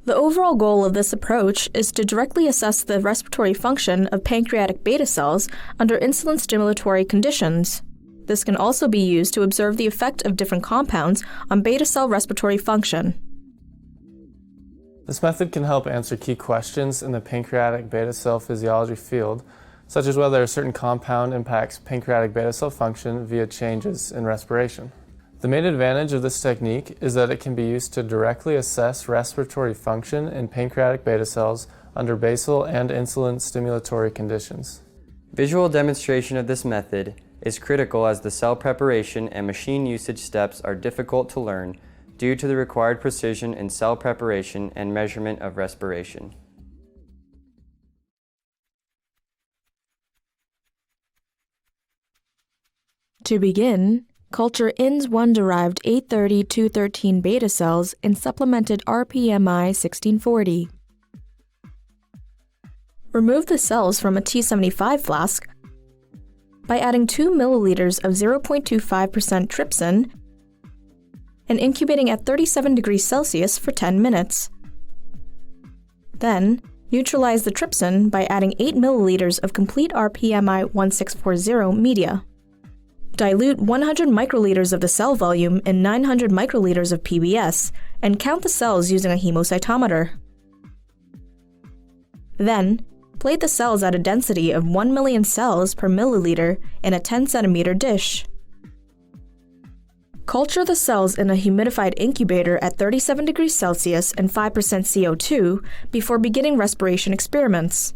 The overall goal of this approach is to directly assess the respiratory function of pancreatic beta cells under insulin stimulatory conditions. This can also be used to observe the effect of different compounds on beta cell respiratory function. This method can help answer key questions in the pancreatic beta cell physiology field, such as whether a certain compound impacts pancreatic beta cell function via changes in respiration. The main advantage of this technique is that it can be used to directly assess respiratory function in pancreatic beta cells under basal and insulin stimulatory conditions. Visual demonstration of this method is critical as the cell preparation and machine usage steps are difficult to learn due to the required precision in cell preparation and measurement of respiration. To begin, culture INS1-derived 830-213 beta cells in supplemented rPMI 1640. Remove the cells from a T75 flask by adding 2 milliliters of 0.25% trypsin and incubating at 37 degrees Celsius for 10 minutes. Then, neutralize the trypsin by adding 8 milliliters of complete rPMI 1640 media. Dilute 100 microliters of the cell volume in 900 microliters of PBS and count the cells using a hemocytometer. Then, plate the cells at a density of 1 million cells per milliliter in a 10 centimeter dish. Culture the cells in a humidified incubator at 37 degrees Celsius and 5% CO2 before beginning respiration experiments.